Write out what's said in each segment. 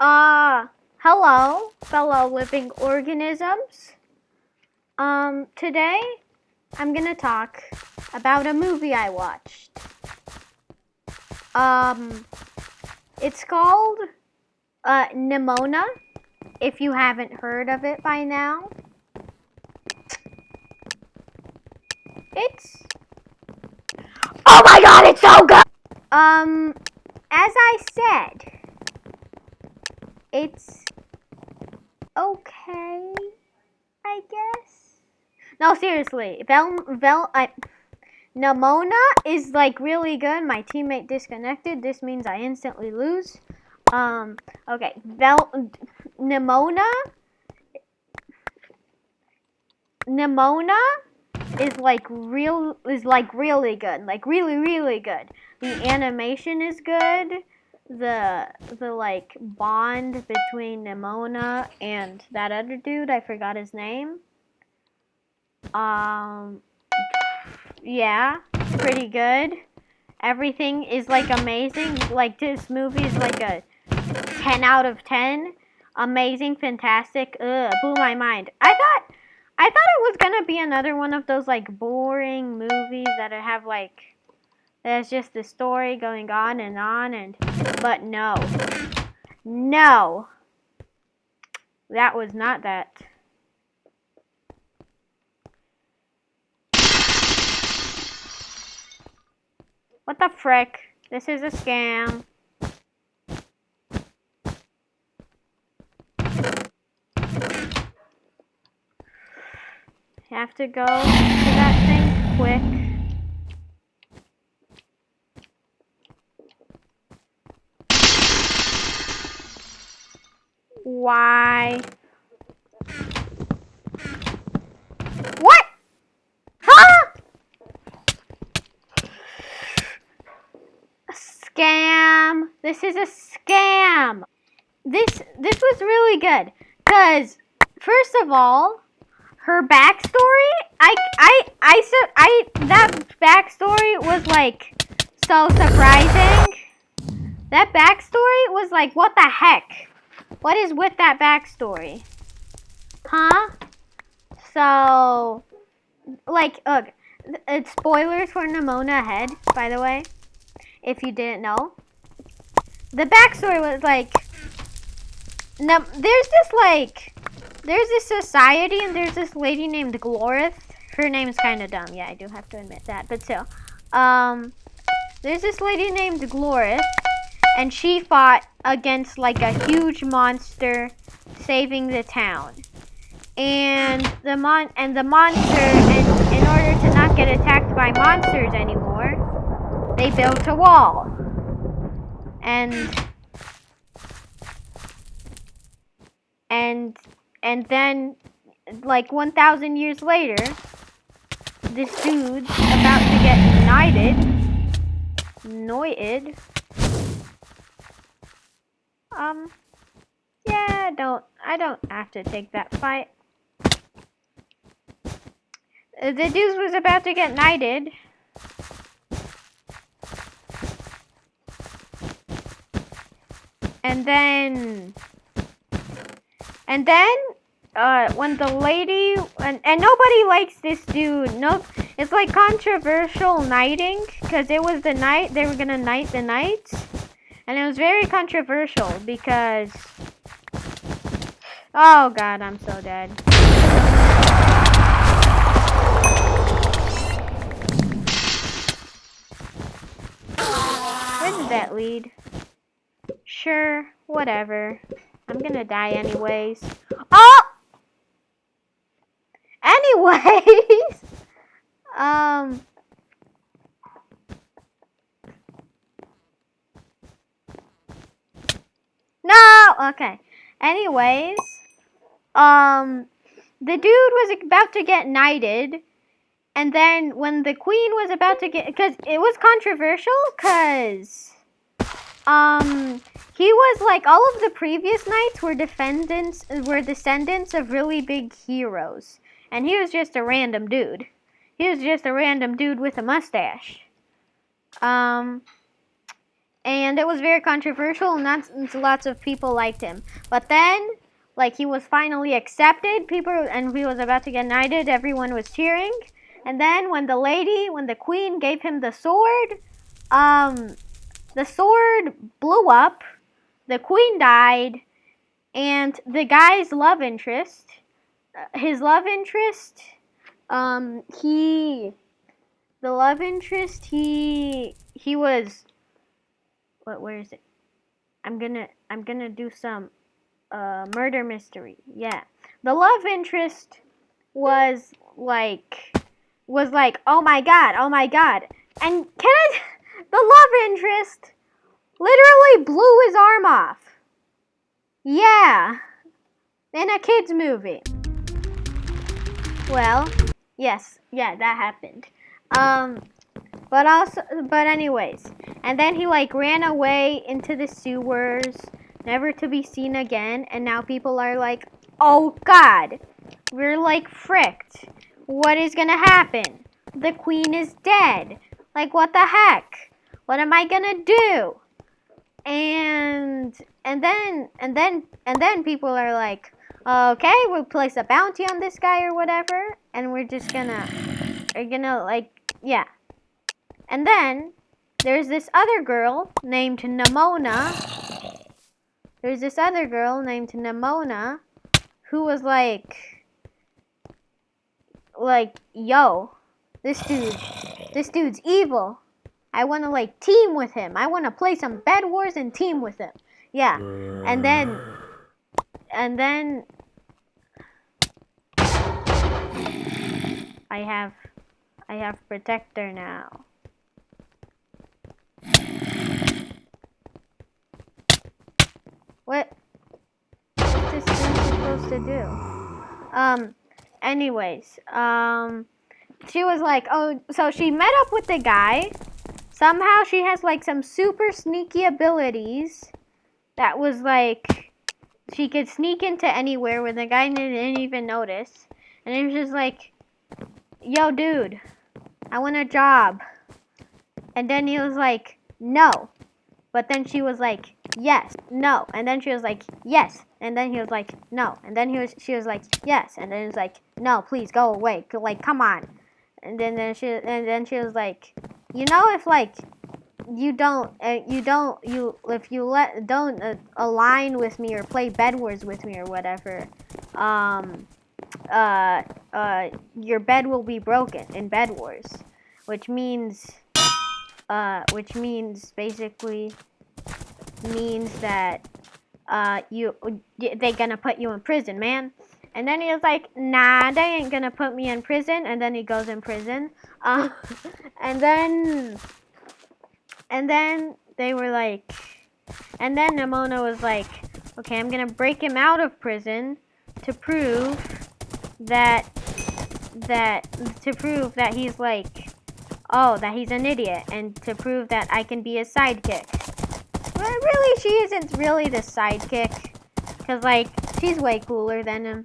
Hello, fellow living organisms. Today I'm gonna talk about a movie I watched. It's called, Nimona, if you haven't heard of it by now. Oh my god, it's so good! As I said, it's okay, I guess. No, seriously, Nimona is like really good. My teammate disconnected. This means I instantly lose. Okay, Nimona is really good. Like really good. The animation is good. The like bond between Nimona and that other dude, I forgot his name. Yeah, pretty good. Everything is like amazing. Like this movie is like a 10 out of 10. Amazing, fantastic. Blew my mind. I thought it was gonna be another one of those like boring movies that have like there's just the story going on, but no. No. That was not that. What the frick? This is a scam. Have to go to that thing quick. Why? What? Huh? A scam. This is a scam. This was really good. Cause first of all, her backstory, that backstory was like so surprising. That backstory was like, what the heck? What is with that backstory? Huh? So, like, look, it's spoilers for Nimona ahead, by the way, if you didn't know. The backstory was like, there's this society, and there's this lady named Glorith. Her name's kind of dumb, yeah, I do have to admit that, but still. There's this lady named Glorith, and she fought against like a huge monster, saving the town. And the monster, and in order to not get attacked by monsters anymore, they built a wall. And then, like 1,000 years later, this dude's about to get Noided. Yeah, I don't have to take that fight. The dude was about to get knighted. And then when the lady, and nobody likes this dude. No, it's like controversial knighting, because it was the night they were gonna knight the knights, and it was very controversial because, oh god, I'm so dead. Where did that lead? Sure, whatever. I'm gonna die anyways. Oh! Anyways! No! Okay. Anyways, the dude was about to get knighted, and then when the queen was about to get, because it was controversial, because he was like, all of the previous knights were descendants of really big heroes, and he was just a random dude. He was just a random dude with a mustache. and it was very controversial, and lots of people liked him. But then, like, he was finally accepted, and he was about to get knighted, everyone was cheering. And then when the queen gave him the sword, the sword blew up, the queen died, and the guy's love interest, his love interest, he was, where is it? I'm gonna do some murder mystery. Yeah. The love interest was like, oh my god, oh my god. And the love interest literally blew his arm off. Yeah. In a kid's movie. Well, yes, yeah, that happened. But anyways, and then he like ran away into the sewers, never to be seen again, and now people are like, oh god, we're like fricked. What is gonna happen? The queen is dead. Like, what the heck? What am I gonna do? And then people are like, okay, we'll place a bounty on this guy or whatever, and we're gonna like, yeah. And then there's this other girl named Nimona. Who was like, yo, this dude's evil. I want to like team with him. I want to play some Bed Wars and team with him. Yeah. And then I have protector now. What's this dude supposed to do? Anyways, she was like, oh, so she met up with the guy. Somehow she has like some super sneaky abilities that was like, she could sneak into anywhere where the guy didn't even notice. And it was just like, yo, dude, I want a job. And then he was like, no. But then she was like, yes, no. And then she was like, yes. And then he was like, no. And then she was like, yes. And then he was like, no, please go away. Like, come on. And then she was like, you know, if like if you don't align with me or play Bed Wars with me or whatever, your bed will be broken in Bed Wars, which means basically means that they gonna put you in prison, man. And then he was like, nah, they ain't gonna put me in prison. And then he goes in prison. And then they were like, and then Nimona was like, okay, I'm gonna break him out of prison to prove that he's like, oh, that he's an idiot, and to prove that I can be his sidekick. But really, she isn't really the sidekick, because like, she's way cooler than him.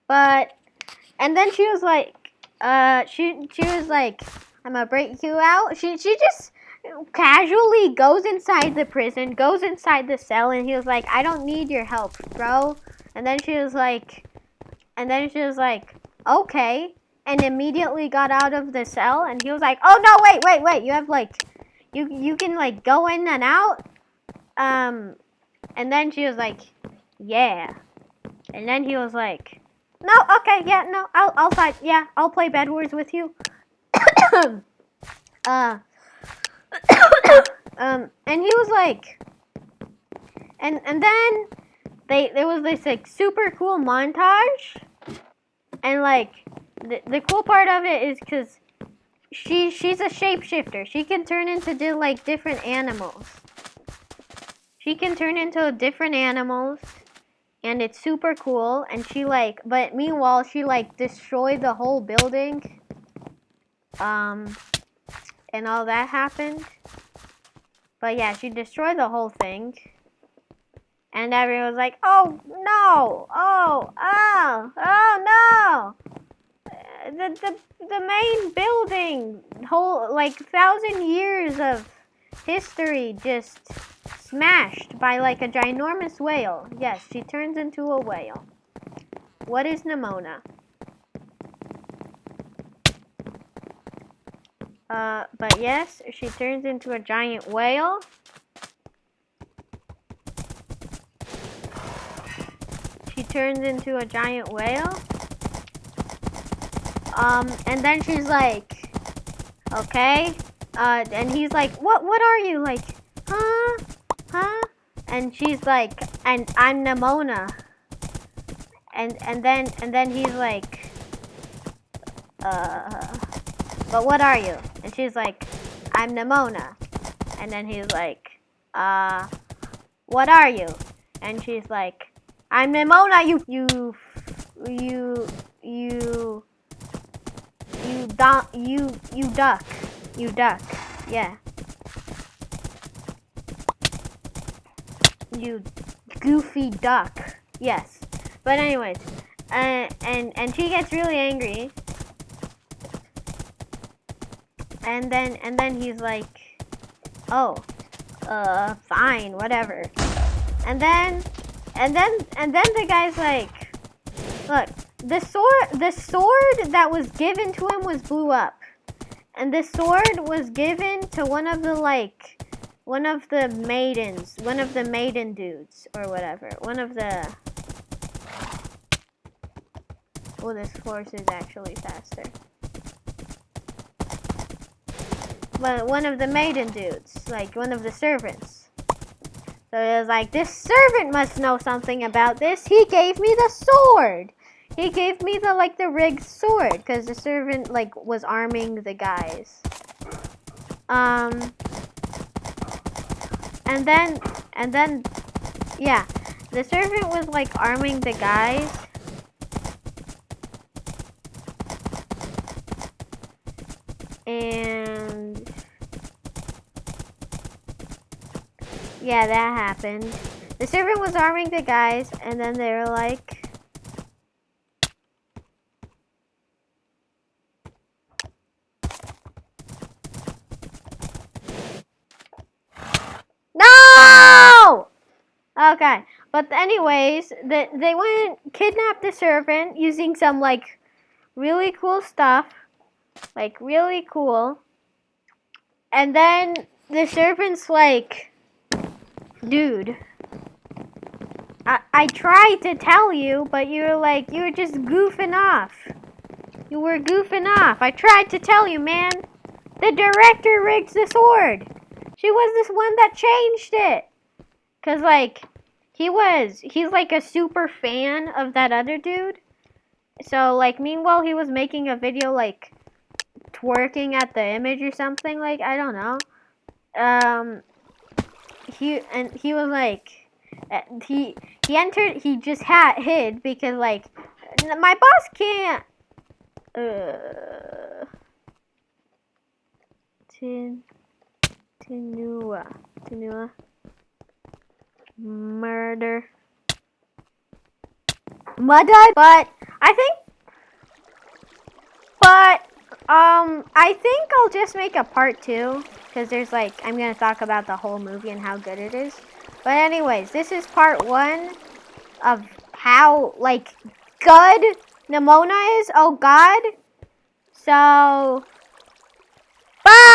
But, and then she was like, she was like, I'm gonna break you out. She just casually goes inside the prison, goes inside the cell, and he was like, I don't need your help, bro. And then she was like, okay, and immediately got out of the cell, and he was like, oh no, wait, you have like, you can like go in and out. And then she was like, yeah. And then he was like, no, okay, yeah, no, I'll fight, yeah, I'll play Bed Wars with you. And he was like, and then there was this like super cool montage, and like the cool part of it is because she's a shapeshifter. She can turn into different animals. She can turn into different animals, and it's super cool. And she like, but meanwhile she like destroyed the whole building. And all that happened. But yeah, she destroyed the whole thing. And everyone was like, oh no, oh no. the main building, whole like 1,000 years of history just smashed by like a ginormous whale. Yes, she turns into a whale. What is Nimona? But yes, she turns into a giant whale. She turns into a giant whale. And then she's like, okay. And he's like, what are you? Like, huh? And she's like, and I'm Nimona. And then he's like, but what are you? And she's like, I'm Nimona. And then he's like, what are you? And she's like, I'm Nimona, you duck, yeah. You goofy duck, yes. But anyways, and she gets really angry. And then he's like, oh, fine, whatever. And then the guy's like, look, the sword that was given to him was blew up. And the sword was given to one of the maidens, one of the maiden dudes, or whatever. Oh, this horse is actually faster. But one of the maiden dudes, like one of the servants. So it was like, this servant must know something about this. He gave me the sword. He gave me the rigged sword, because the servant was arming the guys. And then yeah, the servant was arming the guys. And yeah, that happened. The servant was arming the guys, and then they were like, no! Okay, but anyways, they went and kidnapped the servant using some really cool stuff. Really cool. And then the servant's like, dude, I tried to tell you, but you were just goofing off. You were goofing off. I tried to tell you, man. The director rigged the sword. She was this one that changed it. Cause he's a super fan of that other dude. So meanwhile he was making a video twerking at the image or something, I don't know. He was he entered, he just hid because my boss can't Tenua murder murder, but I think I'll just make a part 2, because there's I'm gonna talk about the whole movie and how good it is. But anyways, this is part 1 of how good Nimona is. Oh god. So bye.